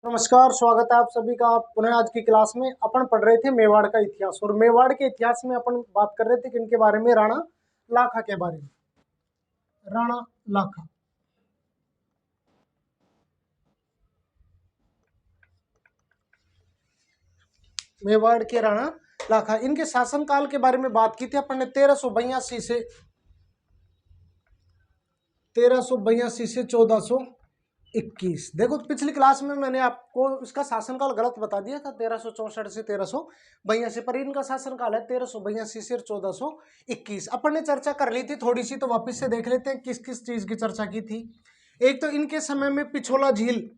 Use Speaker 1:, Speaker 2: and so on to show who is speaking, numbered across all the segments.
Speaker 1: नमस्कार, स्वागत है आप सभी का पुनः आज की क्लास में। अपन पढ़ रहे थे मेवाड़ का इतिहास और मेवाड़ के इतिहास में अपन बात कर रहे थे कि इनके बारे में, राणा लाखा के बारे में। राणा लाखा, मेवाड़ के राणा लाखा, इनके शासनकाल के बारे में बात की थी अपन ने। 1382 से 1421। देखो पिछली क्लास में मैंने आपको इसका शासनकाल गलत बता दिया था, 1364 से 1382, पर इनका शासनकाल है 1382 से 1421। अपन ने चर्चा कर ली थी थोड़ी सी, तो वापस से देख लेते हैं किस किस चीज की चर्चा की थी। एक तो इनके समय में पिछोला झील,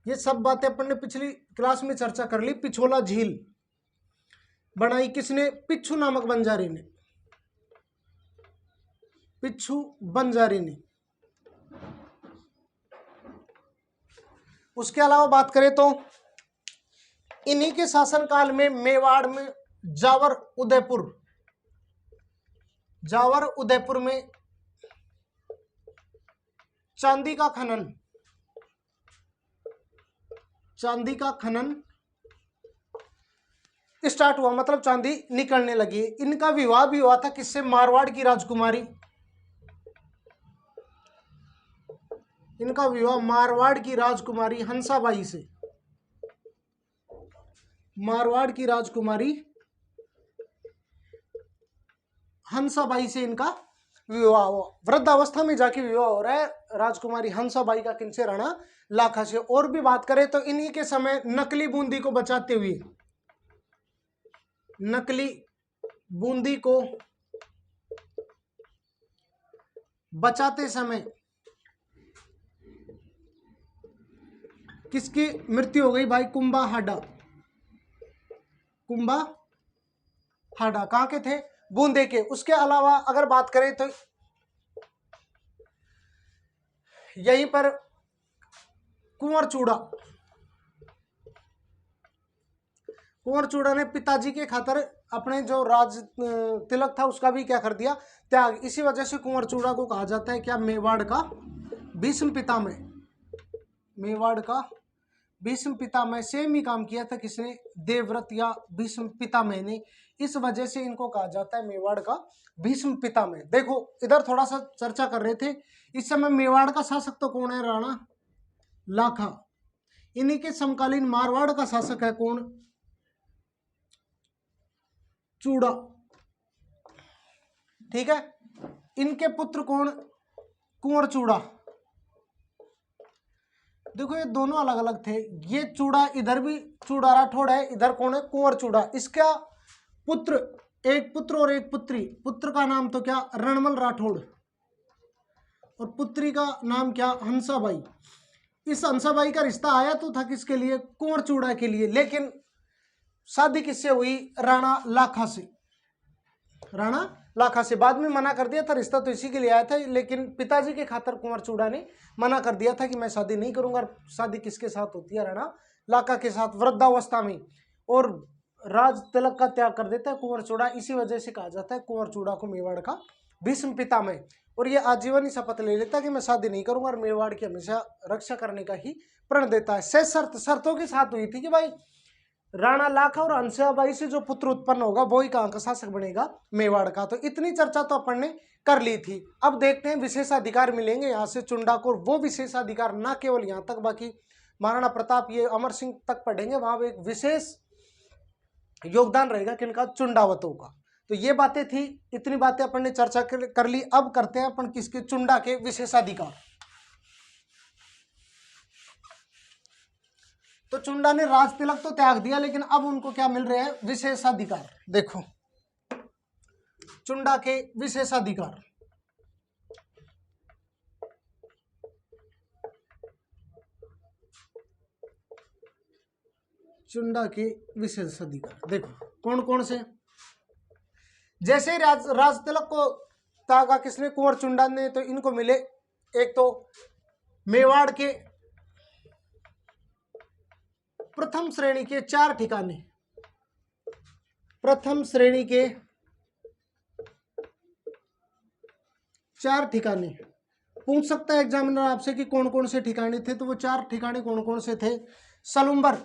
Speaker 1: ये सब बातें अपन ने पिछली क्लास में चर्चा कर ली। पिछोला झील बनाई किसने? पिच्छू नामक बंजारी ने, पिच्छू बंजारी ने। उसके अलावा बात करें तो इन्हीं के शासनकाल में मेवाड़ में जावर उदयपुर में चांदी का खनन स्टार्ट हुआ, मतलब चांदी निकलने लगी। इनका विवाह भी हुआ था किससे? मारवाड़ की राजकुमारी। इनका विवाह मारवाड़ की राजकुमारी हंसाबाई से, मारवाड़ की राजकुमारी हंसाबाई से इनका विवाह हुआ। वृद्धावस्था में जाके विवाह हो रहा है राजकुमारी हंसाबाई का, किनसे? राणा लाखा से। और भी बात करें तो इन्हीं के समय नकली बूंदी को बचाते हुए, नकली बूंदी को बचाते समय किसकी मृत्यु हो गई भाई? कुंभा हाडा कहां के थे? बूंदे के। उसके अलावा अगर बात करें तो यहीं पर कुंवर चूड़ा ने पिताजी के खातर अपने जो राज तिलक था उसका भी क्या कर दिया? त्याग। इसी वजह से कुंवर चूड़ा को कहा जाता है क्या? मेवाड़ का भीष्म पितामह। मेवाड़ का भीष्म पितामह। सेम ही काम किया था किसने? देवव्रत या भीष्म पितामह ने। इस वजह से इनको कहा जाता है मेवाड़ का भीष्म पितामह। देखो इधर थोड़ा सा चर्चा कर रहे थे, इस समय मेवाड़ का शासक तो कौन है? राणा लाखा। इन्हीं के समकालीन मारवाड़ का शासक है कौन? चूड़ा। ठीक है, इनके पुत्र कौन? कुंवर चूड़ा। देखो ये दोनों अलग अलग थे। ये चूड़ा, इधर भी चूड़ा राठौड़ है, इधर कौन है? कुंवर चूड़ा। इसका पुत्र, एक पुत्र और एक पुत्री। पुत्र का नाम तो क्या? रणमल राठौड़। और पुत्री का नाम क्या? हंसाबाई। इस हंसाबाई का रिश्ता आया तो था किसके लिए? कुंवर चूड़ा के लिए। लेकिन शादी किससे हुई? राणा लाखा से। राणा लाखा से। बाद में मना कर दिया था, रिश्ता तो इसी के लिए आया था, लेकिन पिताजी के खातर कुंवर चूड़ा ने मना कर दिया था कि मैं शादी नहीं करूंगा। शादी किसके साथ होती है? राणा लाखा के साथ, वृद्धावस्था में। और राज तिलक का त्याग कर देता है कुंवर चूड़ा। इसी वजह से कहा जाता है कुंवर चूड़ा को मेवाड़ का भीष्म पितामह। और ये आजीवन ही शपथ ले लेता है कि मैं शादी नहीं करूंगा और मेवाड़ की हमेशा रक्षा करने का ही प्रण देता है। शर्तों के साथ हुई थी कि भाई राणा लाखा और हंसाबाई से जो पुत्र उत्पन्न होगा वो ही कहां का शासक बनेगा? मेवाड़ का। तो इतनी चर्चा तो अपन ने कर ली थी। अब देखते हैं विशेषाधिकार मिलेंगे यहाँ से चुंडा को। वो विशेषाधिकार ना केवल यहाँ तक, बाकी महाराणा प्रताप, ये अमर सिंह तक पढ़ेंगे, वहां एक विशेष योगदान रहेगा किनका? चुंडावतों का। तो ये बातें थी, इतनी बातें अपन ने चर्चा कर ली। अब करते हैं अपन किसके? चुंडा के विशेषाधिकार। तो चुंडा ने राज तिलक तो त्याग दिया, लेकिन अब उनको क्या मिल रहे हैं? विशेषाधिकार। देखो चुंडा के विशेषाधिकार। चुंडा के विशेषाधिकार देखो कौन कौन से। जैसे ही राज तिलक को त्यागा किसने? कुंवर चुंडा ने। तो इनको मिले एक तो मेवाड़ के प्रथम श्रेणी के 4 ठिकाने। प्रथम श्रेणी के 4 ठिकाने पूछ सकता है एग्जामिनर आपसे कि कौन कौन से ठिकाने थे, तो वो 4 ठिकाने कौन कौन से थे? सलुम्बर,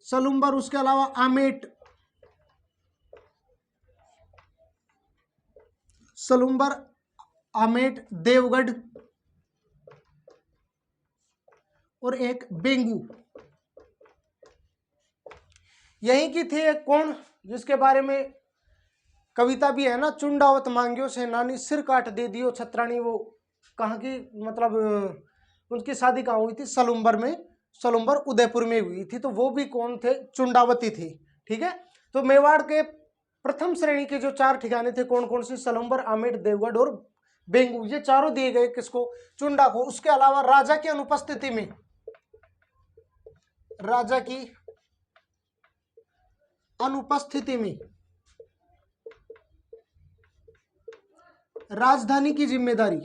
Speaker 1: सलुम्बर, उसके अलावा आमेट, सलुम्बर, आमेट, देवगढ़ और एक बेंगू। यही की थी एक कौन, जिसके बारे में कविता भी है ना, चुंडावत मांगियो सेनानी सिर काट दे दियो छत्रानी। वो कहाँ की, मतलब उनकी शादी कहाँ हुई थी? सलुम्बर में, सलुम्बर उदयपुर में हुई थी। तो वो भी कौन थे? चुंडावती थी। ठीक है, तो मेवाड़ के प्रथम श्रेणी के जो 4 ठिकाने थे कौन कौन से? सलुम्बर, आमेट, देवगढ़ और बेंगू। ये चारों दिए गए किसको? चुंडा को। उसके अलावा राजा की अनुपस्थिति में, राजा की अनुपस्थिति में राजधानी की जिम्मेदारी,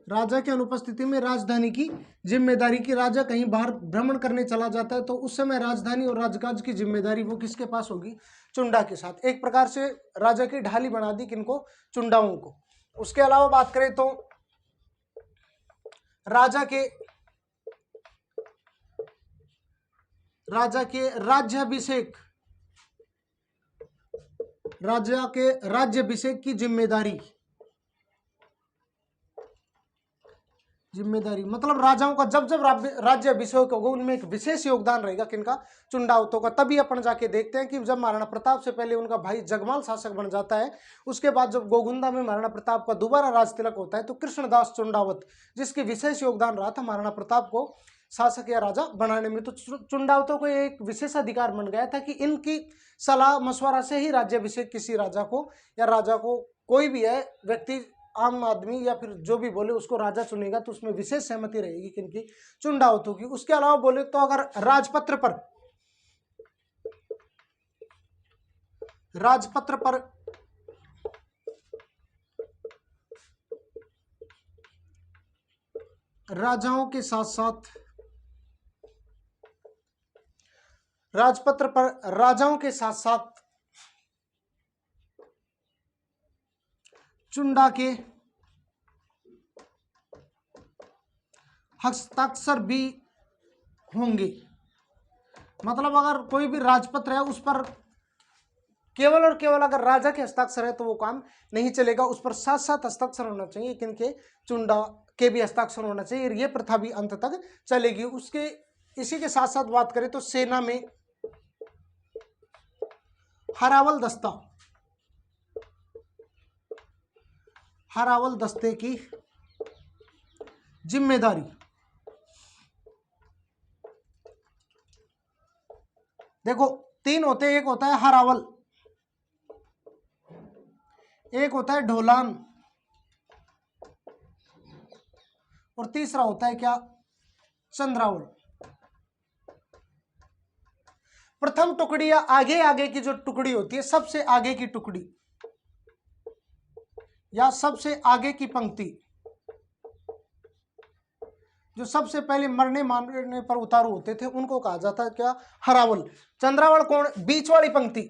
Speaker 1: राजा की अनुपस्थिति में राजधानी की जिम्मेदारी की, राजा कहीं बाहर भ्रमण करने चला जाता है तो उस समय राजधानी और राजकाज की जिम्मेदारी वो किसके पास होगी? चुंडा के साथ। एक प्रकार से राजा की ढाली बना दी किनको? चुंडाओं को। उसके अलावा बात करें तो राजा के राज्याभिषेक, राजा के राज्याभिषेक की जिम्मेदारी, मतलब राजाओं का जब जब राज्याभिषेक होगा उनमें एक विशेष योगदान रहेगा किनका? चुंडावतों का। तभी अपन जाके देखते हैं कि जब महाराणा प्रताप से पहले उनका भाई जगमाल शासक बन जाता है, उसके बाद जब गोगुंदा में महाराणा प्रताप का दोबारा राज तिलक होता है तो कृष्णदास चुंडावत, जिसके विशेष योगदान रहा था महाराणा प्रताप को शासक या राजा बनाने में, तो चुंडावतों को एक विशेषाधिकार बन गया था कि इनकी सलाह मशवरा से ही राज्याभिषेक किसी राजा को, या राजा को कोई भी है व्यक्ति, आम आदमी या फिर जो भी बोले उसको राजा चुनेगा, तो उसमें विशेष सहमति रहेगी किनकी? चुंडावतों की। उसके अलावा बोले तो अगर राजपत्र पर राजाओं के साथ साथ, राजपत्र पर राजाओं के साथ साथ चुंडा के हस्ताक्षर भी होंगे। मतलब अगर कोई भी राजपत्र है उस पर केवल और केवल अगर राजा के हस्ताक्षर है तो वो काम नहीं चलेगा, उस पर साथ साथ हस्ताक्षर होना चाहिए किनके? चुंडा के भी हस्ताक्षर होना चाहिए। ये प्रथा भी अंत तक चलेगी। उसके इसी के साथ साथ बात करें तो सेना में हरावल दस्ता, हरावल दस्ते की जिम्मेदारी, देखो 3 होते हैं, एक होता है हरावल, एक होता है ढोलान और तीसरा होता है क्या? चंद्रावल। प्रथम टुकड़ी या आगे की जो टुकड़ी होती है, सबसे आगे की टुकड़ी या सबसे आगे की पंक्ति, जो सबसे पहले मरने मारने पर उतारू होते थे उनको कहा जाता है क्या? हरावल। चंद्रावल कौन? बीच वाली पंक्ति,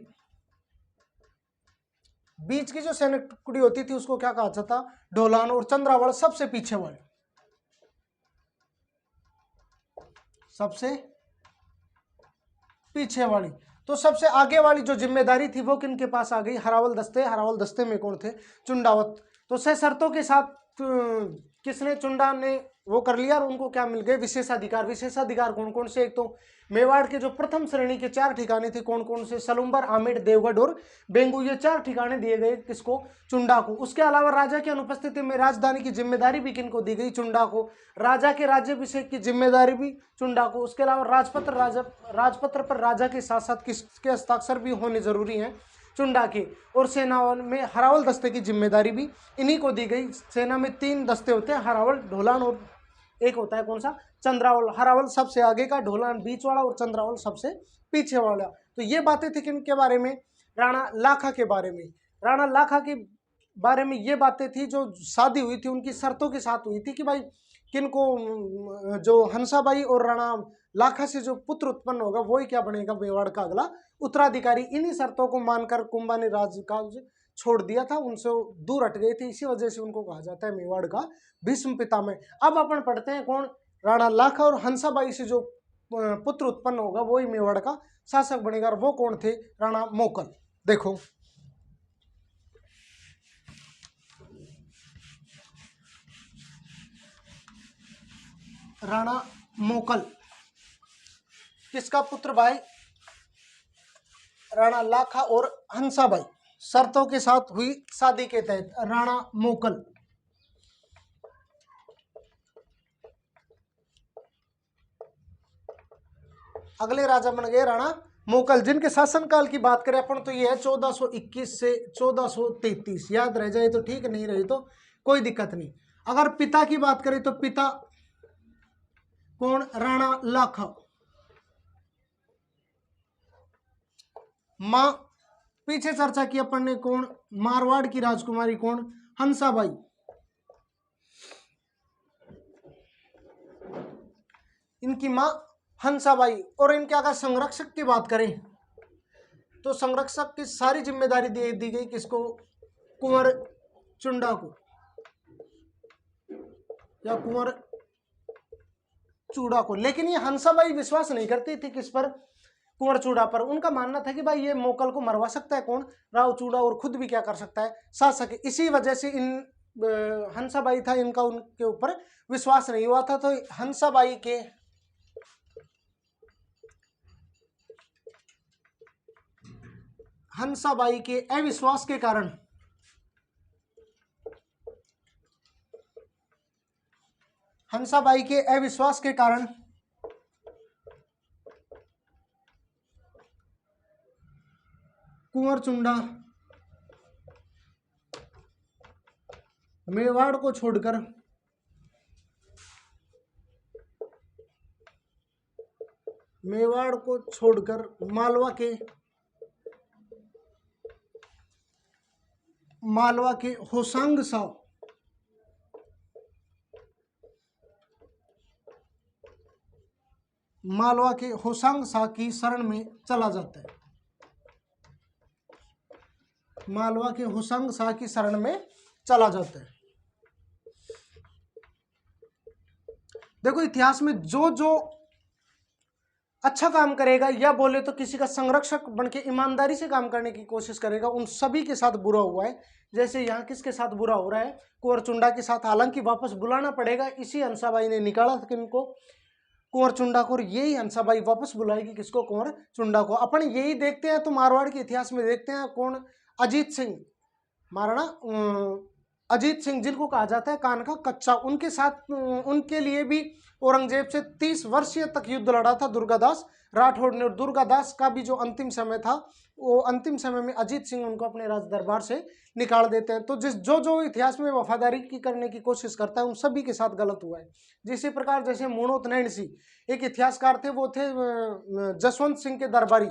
Speaker 1: बीच की जो सैनिक टुकड़ी होती थी उसको क्या कहा जाता? ढोलान। और चंद्रावल सबसे पीछे वाली, सबसे पीछे वाली। तो सबसे आगे वाली जो जिम्मेदारी थी वो किनके पास आ गई? हरावल दस्ते। हरावल दस्ते में कौन थे? चुंडावत। तो शर्तों के साथ किसने? चुंडा ने वो कर लिया और उनको क्या मिल गए? विशेषाधिकार। विशेषाधिकार कौन कौन से? एक तो मेवाड़ के जो प्रथम श्रेणी के 4 ठिकाने थे कौन कौन से? सलुम्बर, आमेट, देवगढ़ और बेंगू। ये 4 ठिकाने दिए गए किसको? चुंडा को। उसके अलावा राजा की अनुपस्थिति में राजधानी की जिम्मेदारी भी किनको दी गई? चुंडा को। राजा के राज्याभिषेक की जिम्मेदारी भी चुंडा को। उसके अलावा राजपत्र पर राजा के साथ साथ किसके हस्ताक्षर भी होने जरूरी हैं? चुंडा के। और सेना में हरावल दस्ते की जिम्मेदारी भी इन्हीं को दी गई। सेना में 3 दस्ते होते हैं, हरावल, ढोलान और एक होता है कौन सा? चंद्रावल। हरावल सबसे आगे का, ढोलान बीच वाला और चंद्रावल सबसे पीछे वाला। तो ये बातें थी किनके बारे में? राणा लाखा के बारे में। राणा लाखा के बारे में ये बातें थी जो शादी हुई थी उनकी शर्तों के साथ हुई थी कि भाई किनको, जो हंसाबाई और राणा लाखा से जो पुत्र उत्पन्न होगा वही क्या बनेगा मेवाड़ का अगला उत्तराधिकारी। इन्हीं शर्तों को मानकर कुंभा ने राजकाज छोड़ दिया था, उनसे दूर हट गए थे, इसी वजह से उनको कहा जाता है मेवाड़ का भीष्म पितामह। अब अपन पढ़ते हैं कौन, राणा लाखा और हंसाबाई से जो पुत्र उत्पन्न होगा वही मेवाड़ का शासक बनेगा, और वो कौन थे, राणा मोकल। देखो राणा मोकल किसका पुत्र भाई, राणा लाखा और हंसाबाई, शर्तों के साथ हुई शादी के तहत राणा मोकल। अगले राजा बन गए राणा मोकल, जिनके शासनकाल की बात करें अपन तो ये है 1421 से 1433। याद रह जाए तो ठीक, नहीं रहे तो कोई दिक्कत नहीं। अगर पिता की बात करें तो पिता कौन, राणा लाखा। मां पीछे चर्चा की अपन ने, कौन, मारवाड़ की राजकुमारी कौन, हंसाबाई। इनकी मां हंसाबाई। और इनके अगर संरक्षक की बात करें तो संरक्षक की सारी जिम्मेदारी दे दी गई किसको, कुंवर चुंडा को या कुंवर चूड़ा को। लेकिन ये हंसाबाई विश्वास नहीं करती थी किस पर, कुंवर चूड़ा पर। उनका मानना था कि भाई ये मोकल को मरवा सकता है कौन, राव चूड़ा, और खुद भी क्या कर सकता है, शासक। इसी वजह से इन हंसाबाई था, इनका उनके ऊपर विश्वास नहीं हुआ था। तो हंसाबाई के अविश्वास के कारण कुंवर चुंडा मेवाड़ को छोड़कर मालवा के होसांग शाह की शरण में चला जाता है। मालवा के होसांग शाह की शरण में चला जाता है। देखो इतिहास में जो जो अच्छा काम करेगा, या बोले तो किसी का संरक्षक बनके ईमानदारी से काम करने की कोशिश करेगा, उन सभी के साथ बुरा हुआ है। जैसे यहाँ किसके साथ बुरा हो रहा है, कुंवर चुंडा के साथ। हालांकि वापस बुलाना पड़ेगा, इसी हंसाबाई ने निकाला था किनको, कुंवर चुंडा को, और यही हंसाबाई वापस बुलाएगी किसको, कुंवर चुंडा को। अपन यही देखते हैं तो मारवाड़ के इतिहास में देखते हैं कौन, अजीत सिंह, महाराणा अजीत सिंह, जिनको कहा जाता है कान का कच्चा। उनके साथ, उनके लिए भी औरंगजेब से 30 वर्षीय तक युद्ध लड़ा था दुर्गादास राठौड़ ने। और दुर्गादास का भी जो अंतिम समय था, वो अंतिम समय में अजीत सिंह उनको अपने राज दरबार से निकाल देते हैं। तो जो जो इतिहास में वफादारी की करने की कोशिश करता है, उन सभी के साथ गलत हुआ है। जिसी प्रकार जैसे मोणोत नैन सिंह एक इतिहासकार थे, वो थे जसवंत सिंह के दरबारी।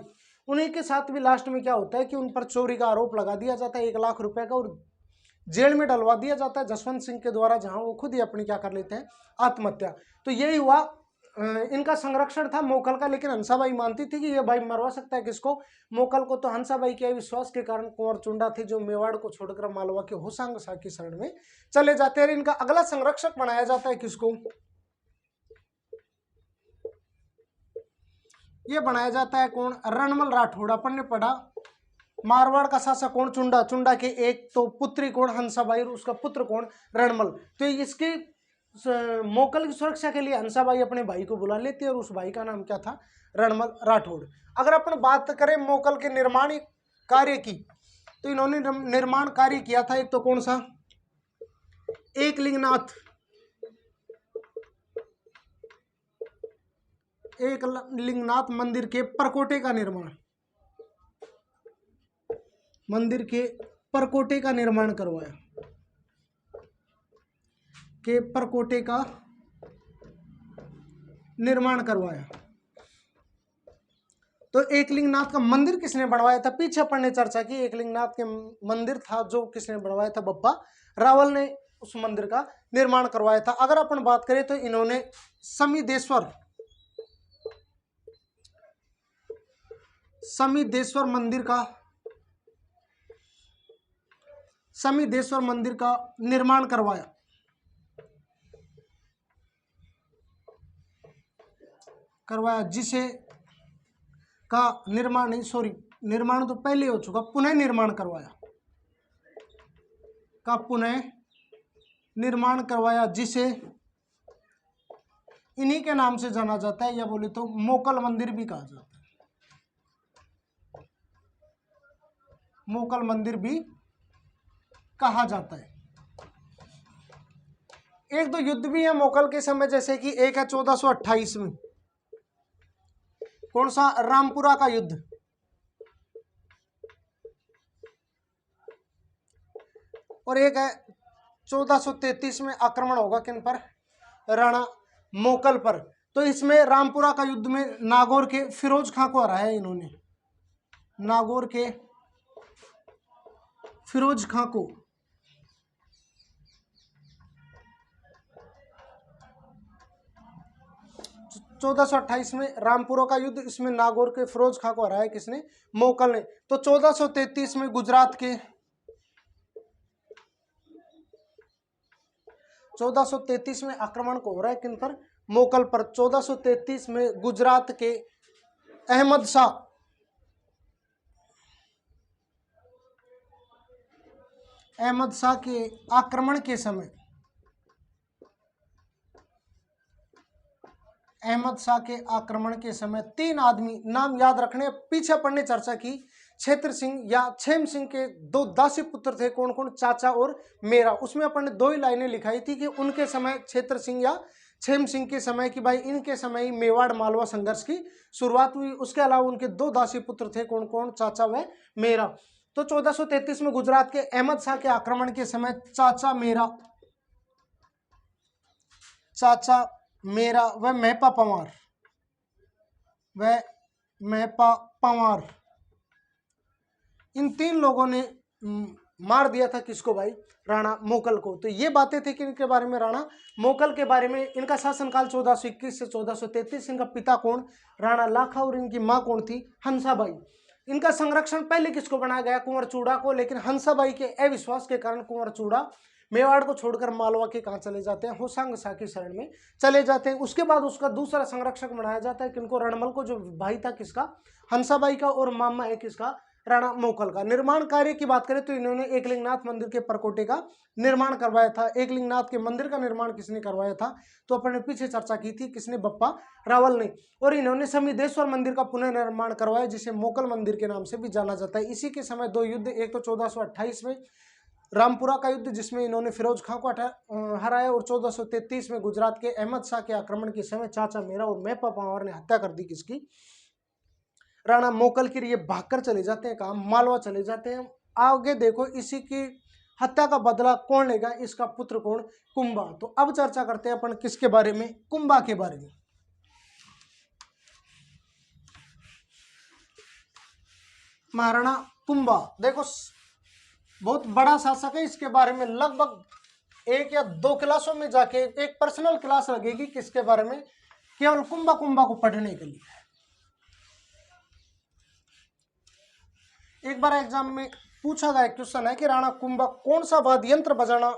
Speaker 1: उन्हीं के साथ भी लास्ट में क्या होता है कि उन पर चोरी का आरोप लगा दिया जाता है 1 लाख रुपए का, और जेल में डलवा दिया जाता है जसवंत सिंह के द्वारा, जहां वो खुद ही अपनी क्या कर लेते हैं, आत्महत्या। तो यही हुआ, इनका संरक्षण था मोकल का। लेकिन हंसाबाई मानती थी कि ये भाई मरवा सकता है किसको, मोकल को। तो हंसाबाई के विश्वास के कारण कुंवर चुंडा थे जो मेवाड़ को छोड़कर मालवा के होसांग शाह की शरण में चले जाते हैं। इनका अगला संरक्षक बनाया जाता है किसको, ये बनाया जाता है कौन, रणमल राठौड़। अपन ने पढ़ा मारवाड़ का शासक कौन, चुंडा। चुंडा के एक तो पुत्री कौन, हंसाबाई, और उसका पुत्र कौन, रणमल। तो इसके मोकल की सुरक्षा के लिए हंसाबाई अपने भाई को बुला लेती है, और उस भाई का नाम क्या था, रणमल राठौड़। अगर अपन बात करें मोकल के निर्माण कार्य की, तो इन्होंने निर्माण कार्य किया था एक तो कौन सा, एकलिंगनाथ मंदिर के परकोटे का निर्माण, करवाया, परकोटे का निर्माण करवाया। तो एकलिंगनाथ का मंदिर किसने बनवाया था, पीछे अपन ने चर्चा की। एकलिंगनाथ के मंदिर था जो किसने बनवाया था, बप्पा रावल ने उस मंदिर का निर्माण करवाया था। अगर अपन बात करें तो इन्होंने समिदेश्वर मंदिर का निर्माण करवाया। जिसे का निर्माण नहीं, सॉरी, निर्माण तो पहले हो चुका, पुनः निर्माण करवाया जिसे इन्हीं के नाम से जाना जाता है, या बोले तो मोकल मंदिर भी कहा जाता है। मोकल मंदिर भी कहा जाता है। एक दो युद्ध भी है मोकल के समय, जैसे कि एक है 1428 में, कौन सा, रामपुरा का युद्ध, और एक है 1433 में आक्रमण होगा किन पर, राणा मोकल पर। तो इसमें रामपुरा का युद्ध में नागौर के फिरोज खां को हराया इन्होंने, नागौर के फिरोज खां को। तो 1428 में रामपुरा का युद्ध, इसमें नागौर के फिरोज खां को हराया किसने, मोकल ने। तो 1433 में गुजरात के 1433 में आक्रमण को हो रहा है किन पर, मोकल पर। 1433 में गुजरात के अहमद शाह के आक्रमण के समय, तीन आदमी, नाम याद रखने, पीछे पढ़ने चर्चा की, क्षेत्र सिंह या छेम सिंह के दो दासी पुत्र थे, कौन कौन, चाचा और मेरा। उसमें अपन ने 2 ही लाइनें लिखाई थी कि उनके समय, क्षेत्र सिंह या छेम सिंह के समय की, भाई इनके समय ही मेवाड़ मालवा संघर्ष की शुरुआत हुई। उसके अलावा उनके 2 दासी पुत्र थे, कौन कौन, चाचा व मेरा। तो 1433 में गुजरात के अहमद शाह के आक्रमण के समय चाचा मेरा व महपा पंवार, इन 3 लोगों ने मार दिया था किसको भाई, राणा मोकल को। तो ये बातें थी कि इनके बारे में, राणा मोकल के बारे में। इनका शासनकाल 1421 से 1433। इनका पिता कौन, राणा लाखा, और इनकी माँ कौन थी, हंसाबाई। इनका संरक्षण पहले किसको बनाया गया, कुंवर चूड़ा को, लेकिन हंसाबाई के अविश्वास के कारण कुंवर चूड़ा मेवाड़ को छोड़कर मालवा के कहाँ चले जाते हैं, होसांग शाह की शरण में चले जाते हैं। उसके बाद उसका दूसरा संरक्षक बनाया जाता है किनको, रणमल को, जो भाई था किसका, हंसाबाई का, और मामा है किसका, राणा मोकल का। निर्माण कार्य की बात करें तो इन्होंने एकलिंगनाथ मंदिर के परकोटे का निर्माण करवाया था। एकलिंगनाथ के मंदिर का निर्माण किसने करवाया था, तो अपन ने पीछे चर्चा की थी, किसने, बप्पा रावल ने। और इन्होंने समिदेश्वर मंदिर का पुनर्निर्माण करवाया, जिसे मोकल मंदिर के नाम से भी जाना जाता है। इसी के समय 2 युद्ध, एक तो 1428 में रामपुरा का युद्ध, जिसमें इन्होंने फिरोज खां को हराया, और 1433 में गुजरात के अहमद शाह के आक्रमण के समय चाचा मेरा और महपा पंवार ने हत्या कर दी किसकी, राणा मोकल की। ये भागकर चले जाते हैं, कहाँ, मालवा चले जाते हैं। आगे देखो, इसी की हत्या का बदला कौन लेगा, इसका पुत्र कौन, कुंभा। तो अब चर्चा करते हैं अपन किसके बारे में, कुंभा के बारे में। महाराणा कुंभा, देखो बहुत बड़ा शासक है, इसके बारे में लगभग 1 या 2 क्लासों में जाके एक पर्सनल क्लास लगेगी किसके बारे में, केवल कुंभा को पढ़ने के लिए। एक बार एग्जाम में पूछा गया क्वेश्चन है कि राणा कुंभा कौन सा वाद्य यंत्र बजाना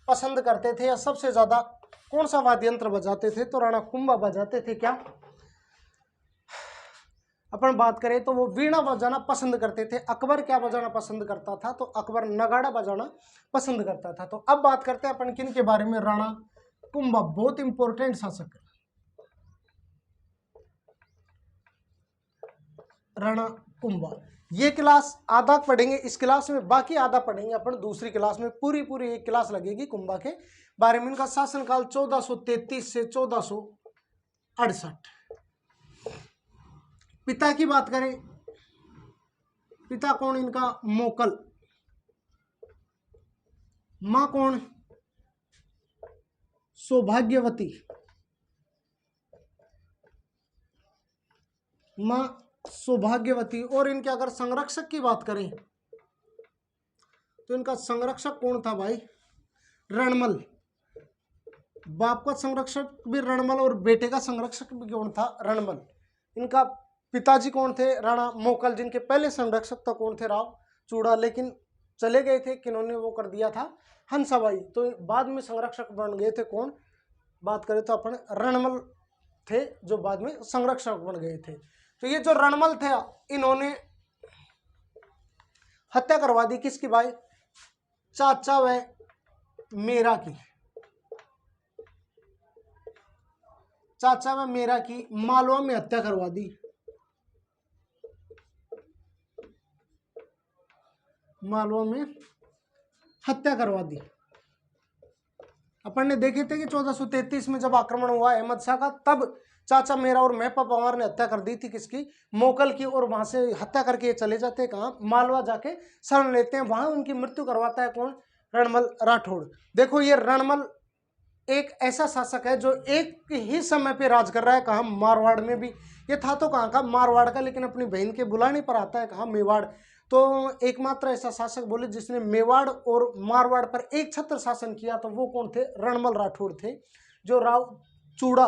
Speaker 1: पसंद करते थे, या सबसे ज्यादा कौन सा वाद्य यंत्र बजाते थे, तो राणा कुंभा बजाते थे क्या, अपन बात करें तो वो वीणा बजाना पसंद करते थे। अकबर क्या बजाना पसंद करता था, तो अकबर नगाड़ा बजाना पसंद करता था। तो अब बात करते हैं अपन किन के बारे में, राणा कुंभा, बहुत इंपॉर्टेंट शासक है राणा कुंभा। ये क्लास आधा पढ़ेंगे इस क्लास में, बाकी आधा पढ़ेंगे अपन दूसरी क्लास में। पूरी एक क्लास लगेगी कुंभा के बारे में। इनका शासनकाल 1433 से 1468। पिता की बात करें, पिता कौन इनका, मोकल। मां कौन, सौभाग्यवती। मां सौभाग्यवती। और इनके अगर संरक्षक की बात करें तो इनका संरक्षक कौन था भाई, रणमल। बाप का संरक्षक भी रणमल और बेटे का संरक्षक भी कौन था? रणमल। इनका पिताजी कौन थे? राणा मोकल। जिनके पहले संरक्षक तो कौन थे? राव चूड़ा, लेकिन चले गए थे, किन्होंने वो कर दिया था? हंसाबाई। तो बाद में संरक्षक बन गए थे कौन? बात करें तो अपन रणमल थे, जो बाद में संरक्षक बन गए थे। तो ये जो रणमल थे, इन्होंने हत्या करवा दी किसकी भाई? चाचा व मेरा की। चाचा व मेरा की मालवा में हत्या करवा दी। मालवा में हत्या करवा दी। अपन ने देखे थे कि 1433 में जब आक्रमण हुआ अहमद शाह का, तब चाचा मेरा और मेपा पंवार ने हत्या कर दी थी किसकी? मोकल की। और वहां से हत्या करके ये चले जाते हैं कहाँ? मालवा जाके शरण लेते हैं। वहां उनकी मृत्यु करवाता है कौन? रणमल राठौड़। देखो ये रणमल एक ऐसा शासक है जो एक ही समय पे राज कर रहा है। कहाँ? मारवाड़ में भी। ये था तो कहाँ का? मारवाड़ का, लेकिन अपनी बहन के बुलाने पर आता है कहाँ? मेवाड़। तो एकमात्र ऐसा शासक बोले जिसने मेवाड़ और मारवाड़ पर एक छत्र शासन किया, तो वो कौन थे? रणमल राठौड़ थे। जो राव चूड़ा,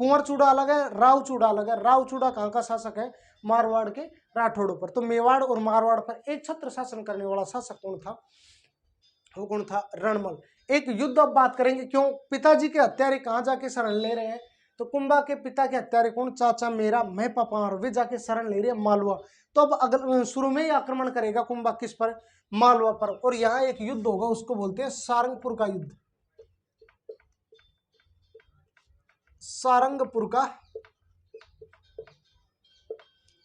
Speaker 1: कुंवर चूड़ा अलग है, राव चूड़ा अलग है। राव चूड़ा कहाँ का शासक है? मारवाड़ के राठौड़ों पर। तो मेवाड़ और मारवाड़ पर एक छत्र शासन करने वाला शासक कौन था? वो कौन था? रणमल। एक युद्ध अब बात करेंगे, क्यों? पिताजी के हत्यारे कहाँ जाके शरण ले रहे हैं? तो कुंभा के पिता के हत्यारे कौन? चाचा मेरा, मैं पापा, वे जाके शरण ले रहे हैं मालवा। तो अब अगर शुरू में ही आक्रमण करेगा कुंभा किस पर? मालवा पर। और यहाँ एक युद्ध होगा, उसको बोलते हैं सारंगपुर का युद्ध। सारंगपुर का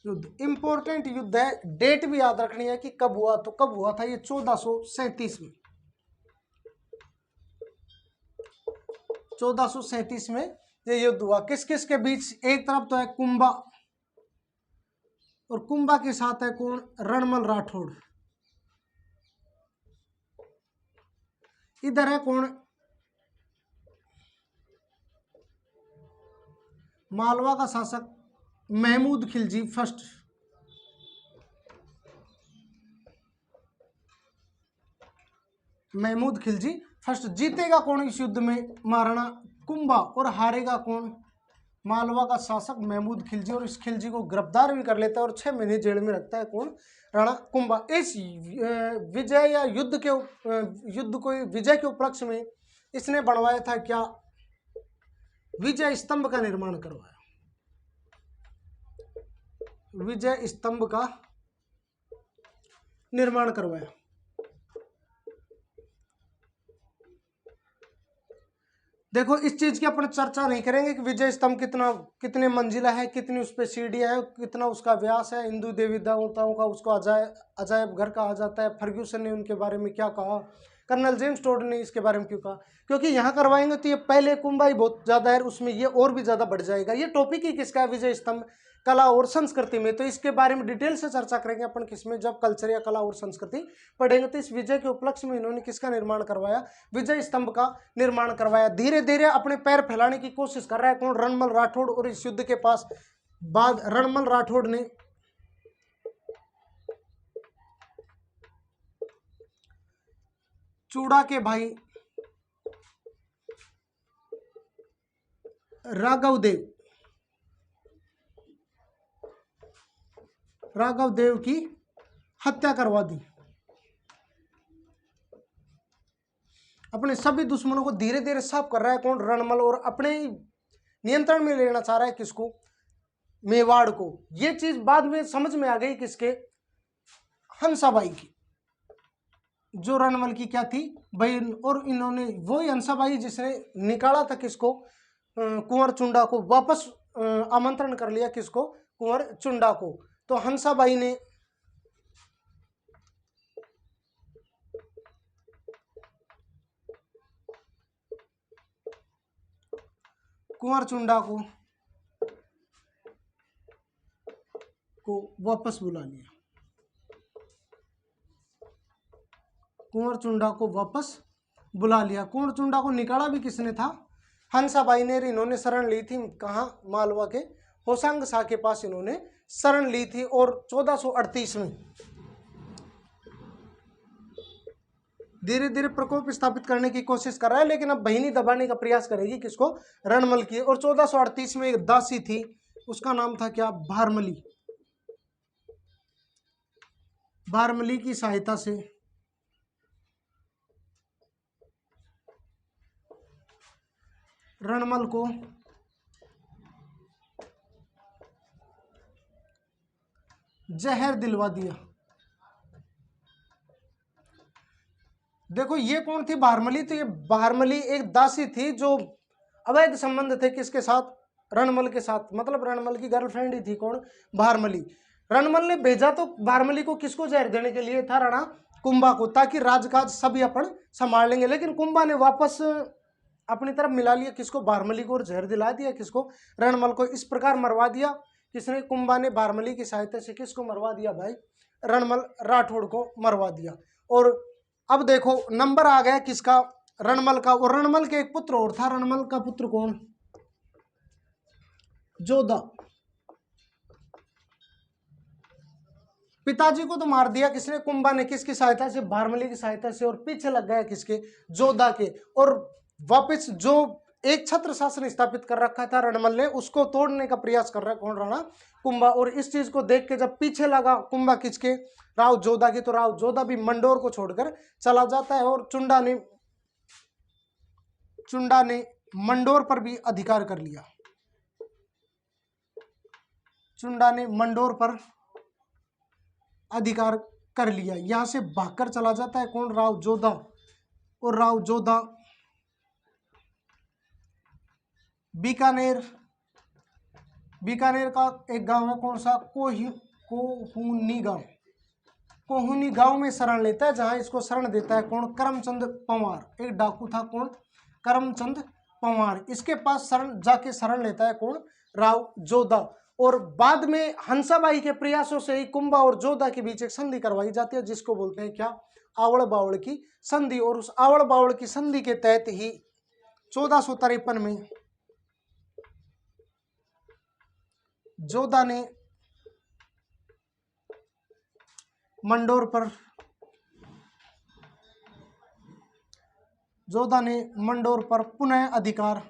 Speaker 1: युद्ध इंपॉर्टेंट युद्ध है। डेट भी याद रखनी है कि कब हुआ। तो कब हुआ था ये? 1437 में। 1437 में ये युद्ध हुआ। किस किस के बीच? एक तरफ तो है कुंभा, और कुंभा के साथ है कौन? रणमल राठौड़। इधर है कौन? मालवा का शासक महमूद खिलजी फर्स्ट। महमूद खिलजी फर्स्ट। जीतेगा कौन इस युद्ध में? महाराणा कुंभा। और हारेगा कौन? मालवा का शासक महमूद खिलजी। और इस खिलजी को गिरफ्तार भी कर लेता है और 6 महीने जेल में रखता है कौन? राणा कुंभा। इस विजय या युद्ध को विजय के उपलक्ष्य में इसने बनवाया था क्या? विजय स्तंभ का निर्माण करवाया। विजय स्तंभ का निर्माण करवाया। देखो इस चीज की अपन चर्चा नहीं करेंगे कि विजय स्तंभ कितने मंजिला है, कितनी उस पर सीढ़ियां है, कितना उसका व्यास है। हिंदू देवी देवताओं का उसको अजायब घर कहा जाता है। फर्ग्यूसन ने उनके बारे में क्या कहा, कर्नल जेम्स टोड ने इसके बारे में क्यों कहा? क्योंकि यहाँ करवाएंगे तो ये पहले कुंभा ही बहुत ज्यादा है, उसमें ये और भी ज्यादा बढ़ जाएगा। ये टॉपिक ही किसका है? विजय स्तंभ कला और संस्कृति में। तो इसके बारे में डिटेल से चर्चा करेंगे अपन किसमें? जब कल्चर या कला और संस्कृति पढ़ेंगे। तो इस विजय के उपलक्ष्य में इन्होंने किसका निर्माण करवाया? विजय स्तंभ का निर्माण करवाया। धीरे धीरे अपने पैर फैलाने की कोशिश कर रहा है कौन? रणमल राठौड़। और इस युद्ध के पास बाद रणमल राठौड़ ने चूड़ा के भाई राघव देव की हत्या करवा दी। अपने सभी दुश्मनों को धीरे धीरे साफ कर रहा है कौन? रणमल। और अपने नियंत्रण में लेना चाह रहा है किसको? मेवाड़ को। ये चीज बाद में समझ में आ गई किसके? हंसाबाई की, जो रणमल की क्या थी? बहन। और इन्होंने वही हंसाबाई जिसने निकाला था किसको? कुंवर चुंडा को। वापस आमंत्रण कर लिया किसको? कुंवर चुंडा को। तो हंसाबाई ने कुंवर चुंडा को वापस बुला लिया। कुंवर चुंडा को वापस बुला लिया। कुंवर चुंडा को निकाला भी किसने था? हंसाबाई ने। इन्होंने शरण ली थी कहाँ? मालवा के होशंग शाह के पास इन्होंने शरण ली थी। और 1438 में धीरे धीरे प्रकोप स्थापित करने की कोशिश कर रहा है, लेकिन अब बहिनी दबाने का प्रयास करेगी किसको, रणमल की। और 1438 में एक दासी थी, उसका नाम था क्या, भारमली। भारमली की सहायता से रणमल को जहर दिलवा दिया। देखो ये कौन थी, भारमली। तो ये भारमली एक दासी थी जो अवैध संबंध थे किसके साथ, रणमल के साथ, मतलब रणमल की गर्लफ्रेंड ही थी कौन, भारमली। रणमल ने भेजा तो भारमली को किसको जहर देने के लिए था, राणा कुंभा को, ताकि राजकाज सभी अपन संभाल लेंगे। लेकिन कुंभा ने वापस अपनी तरफ मिला लिया किसको, भारमली को, और जहर दिला दिया किसको, रणमल को। इस प्रकार मरवा दिया किसने, कुंभा ने भारमली की सहायता से किसको मरवा दिया भाई, रणमल राठौड़ को मरवा दिया। और अब देखो नंबर आ गया किसका, रणमल का। और रणमल के एक पुत्र और था, रणमल का पुत्र कौन, जोधा। पिताजी को तो मार दिया किसने, कुंभा ने, किसकी सहायता से, भारमली की सहायता से। और पीछे लग गया किसके, जोधा के। और वापस जो एक छत्र शासन स्थापित कर रखा था रणमल ने, उसको तोड़ने का प्रयास कर रहा है कौन, राणा कुंभा। और इस चीज को देख के जब पीछे लगा कुंभा किसके, राव जोधा की, तो राव जोधा भी मंडोर को छोड़कर चला जाता है। और चुंडा ने मंडोर पर भी अधिकार कर लिया। चुंडा ने मंडोर पर अधिकार कर लिया। यहां से भागकर चला जाता है कौन, राव जोधा। और राव जोधा बीकानेर का एक गांव है कौन सा, कोहुनी गांव। कोहुनी गांव में शरण लेता है, जहां इसको शरण देता है कौन, करमचंद पंवार। एक डाकू था कौन, करमचंद पंवार। इसके पास जाके शरण लेता है कौन, राव जोधा। और बाद में हंसाबाई के प्रयासों से ही कुंभा और जोधा के बीच एक संधि करवाई जाती है, जिसको बोलते हैं क्या, आवड़ बावड़ की संधि। और उस आवड़ बावड़ की संधि के तहत ही 1453 में जोधा ने मंडोर पर पुनः अधिकार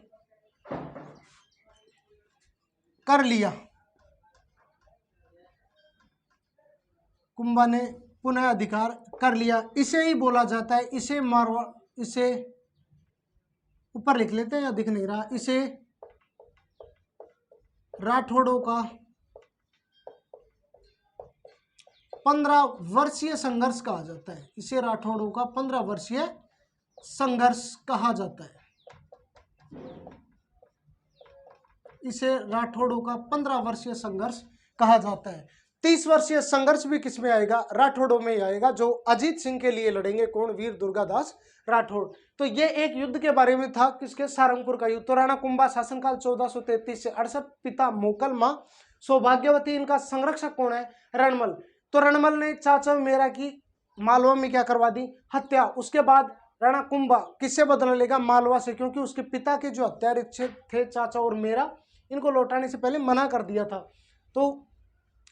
Speaker 1: कर लिया। कुंभा ने पुनः अधिकार कर लिया। इसे ही बोला जाता है, इसे ऊपर लिख लेते हैं या दिख नहीं रहा, इसे राठौड़ों का 15 वर्षीय संघर्ष कहा जाता है। इसे राठौड़ों का 15 वर्षीय संघर्ष कहा जाता है। इसे राठौड़ों का 15 वर्षीय संघर्ष कहा जाता है। 30 वर्षीय संघर्ष भी किसमें आएगा, राठौड़ों में आएगा, जो अजीत सिंह के लिए लड़ेंगे कौन, वीर दुर्गादास राठौड़। तो ये एक युद्ध के बारे में था, किसके, सारंगपुर का युद्ध। तो राणा कुंभा शासनकाल 1433 से 68, पिता मोकल, मां सौभाग्यवती। इनका संरक्षक कौन है, रणमल। तो रणमल ने चाचा मेरा की मालवा में क्या करवा दी, हत्या। उसके बाद राणा कुंभा किससे बदला लेगा, मालवा से, क्योंकि उसके पिता के जो हत्यारे थे चाचा और मेरा, इनको लौटाने से पहले मना कर दिया था। तो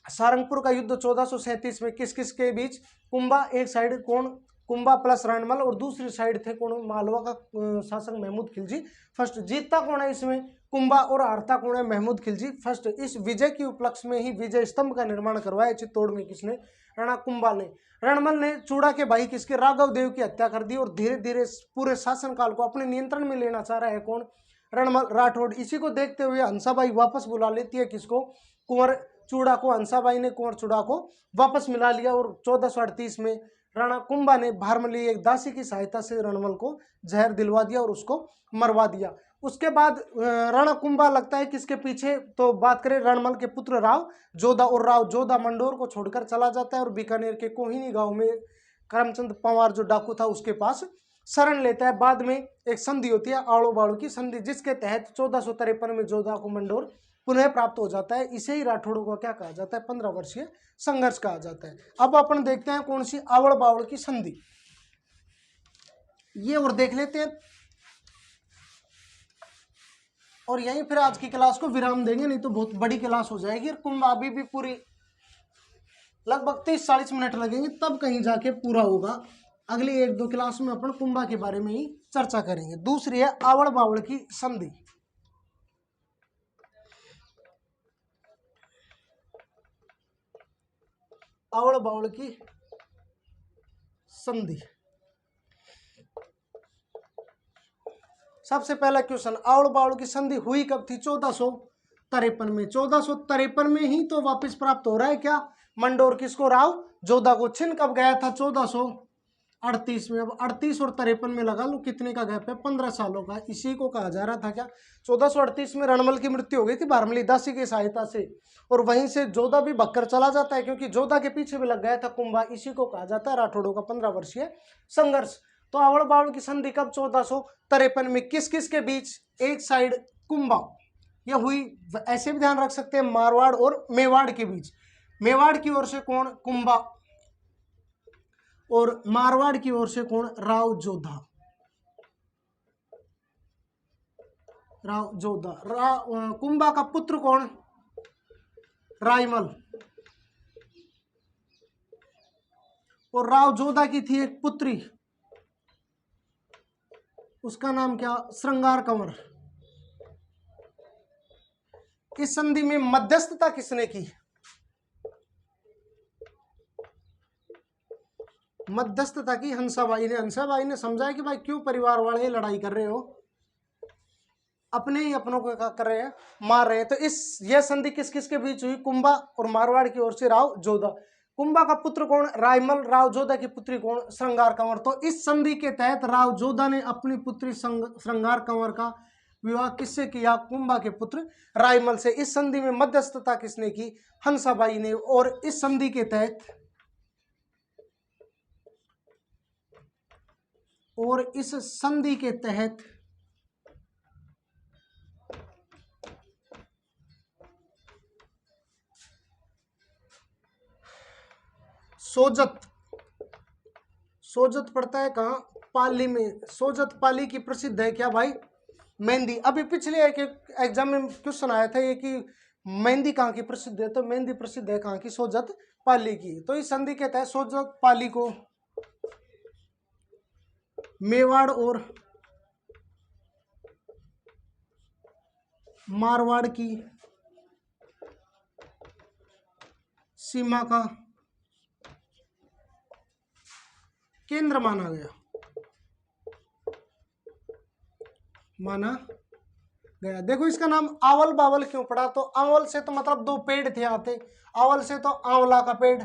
Speaker 1: सारंगपुर का युद्ध 1437 में किस किस के बीच, कुंभा, एक साइड कौन, कुंभा प्लस रणमल, और दूसरी साइड थे कौन, मालवा का शासक महमूद खिलजी फर्स्ट। जीतता कौन है इसमें, कुंभा, और हारता कौन है, महमूद खिलजी फर्स्ट। इस विजय के उपलक्ष्य में ही विजय स्तंभ का निर्माण करवाया चित्तौड़ में, किसने, राणा कुंभा ने। रणमल ने चूड़ा के भाई किसके, राघव देव की हत्या कर दी। और धीरे धीरे पूरे शासनकाल को अपने नियंत्रण में लेना चाह रहा है कौन, रणमल राठौड़। इसी को देखते हुए हंसाबाई वापस बुला लेती है किसको, कुंवर चूड़ा को। हंसाबाई ने कुंवर चूड़ा को वापस मिला लिया। और 1438 में राणा कुंभा ने भारमली एक दासी की सहायता से रणमल को जहर दिलवा दिया और उसको मरवा दिया। उसके बाद राणा कुंभा लगता है किसके पीछे, तो बात करें रणमल के पुत्र राव जोधा। और राव जोधा मंडोर को छोड़कर चला जाता है और बीकानेर के कोहिनी गांव में करमचंद पंवार जो डाकू था उसके पास शरण लेता है। बाद में एक संधि होती है, आड़ो बाड़ो की संधि, जिसके तहत 1453 में जोधा को मंडोर पुनः प्राप्त हो जाता है। इसे ही राठौड़ों का क्या कहा जाता है, 15 वर्षीय संघर्ष कहा जाता है। अब अपन देखते हैं कौन सी, आवड़ बावड़ की संधि, ये और देख लेते हैं। और यहीं फिर आज की क्लास को विराम देंगे, नहीं तो बहुत बड़ी क्लास हो जाएगी। और कुंभ अभी भी पूरी लगभग 30-40 मिनट लगेंगे, तब कहीं जाके पूरा होगा। अगली 1-2 क्लास में अपन कुंभा के बारे में ही चर्चा करेंगे। दूसरी है आवड़ बावड़ की संधि। आवड़ बावड़ की संधि। सबसे पहला क्वेश्चन, आवड़ बावड़ की संधि हुई कब थी? 1453 में। 1453 में ही तो वापस प्राप्त हो रहा है क्या? मंडोर किसको? राव जोधा को। छिन कब गया था? 1438 में। अब 38 और 53 में लगा लो कितने का गैप है? 15 सालों का। इसी को कहा जा रहा था क्या? 1438 में रणमल की मृत्यु हो गई थी भारमली दासी की सहायता से, और वहीं से जोधा भी भगकर चला जाता है, क्योंकि जोधा के पीछे भी लग गया था कुंभा। इसी को कहा जाता है राठौड़ों का 15 वर्षीय संघर्ष। तो आवड़ बावड़ की संधि कब? 1453 में। किस किस के बीच? एक साइड कुंभा, यह हुई। ऐसे भी ध्यान रख सकते हैं मारवाड़ और मेवाड़ के बीच। मेवाड़ की ओर से कौन? कुंभा। और मारवाड़ की ओर से कौन? राव जोधा। राव जोधा। कुंभा का पुत्र कौन? रायमल। और राव जोधा की थी एक पुत्री, उसका नाम क्या? श्रृंगार कंवर। इस संधि में मध्यस्थता किसने की? मध्यस्थता की हंसाबाई ने। हंसाबाई ने समझाया कि भाई क्यों परिवार वाले लड़ाई कर रहे हो, अपने ही अपनों को क्या कर रहे हैं? मार रहे हैं। तो यह संधि किस किस के बीच हुई? कुंभा और मारवाड़ की ओर से राव जोधा। कुंभा का पुत्र कौन? रायमल। राव जोधा की पुत्री कौन? श्रृंगार कंवर। तो इस संधि के तहत राव जोधा ने अपनी पुत्री श्रृंगार कंवर का विवाह किससे किया? कुंभा के पुत्र रायमल से। इस संधि में मध्यस्थता किसने की? हंसाबाई ने। और इस संधि के तहत सोजत पड़ता है कहाँ? पाली में। सोजत पाली की प्रसिद्ध है क्या भाई? मेहंदी। अभी पिछले एक एग्जाम में क्वेश्चन आया था ये कि मेहंदी कहाँ की प्रसिद्ध है, तो मेहंदी प्रसिद्ध है कहाँ की? सोजत पाली की। तो इस संधि के तहत सोजत पाली को मेवाड़ और मारवाड़ की सीमा का केंद्र माना गया। देखो इसका नाम आवल बावल क्यों पड़ा? तो आवल से तो मतलब 2 पेड़ थे आते। आवल से तो आंवला का पेड़,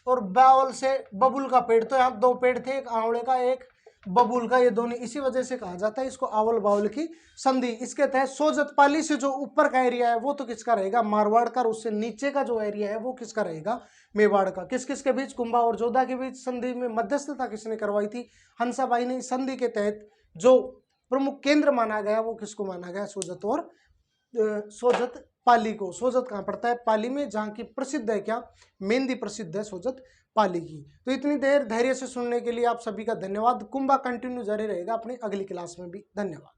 Speaker 1: और बावल से बबूल का पेड़। तो यहाँ 2 पेड़ थे, एक आंवले का एक बबूल का, ये दोनों इसी वजह से कहा जाता है इसको आवल बावल की संधि। इसके तहत सोजत पाली से जो ऊपर का एरिया है वो तो किसका रहेगा? मारवाड़ का। उससे नीचे का जो एरिया है वो किसका रहेगा? मेवाड़ का। किस किस के बीच? कुंभा और जोधा के बीच। संधि में मध्यस्थता किसने करवाई थी? हंसाबाई ने। इस संधि के तहत जो प्रमुख केंद्र माना गया वो किसको माना गया? सोजत और सोजत पाली को। सोजत कहाँ पड़ता है? पाली में, जहाँ की प्रसिद्ध है क्या? मेहंदी प्रसिद्ध है सोजत पाली की। तो इतनी देर धैर्य से सुनने के लिए आप सभी का धन्यवाद। कुंभा कंटिन्यू जारी रहेगा अपनी अगली क्लास में भी। धन्यवाद।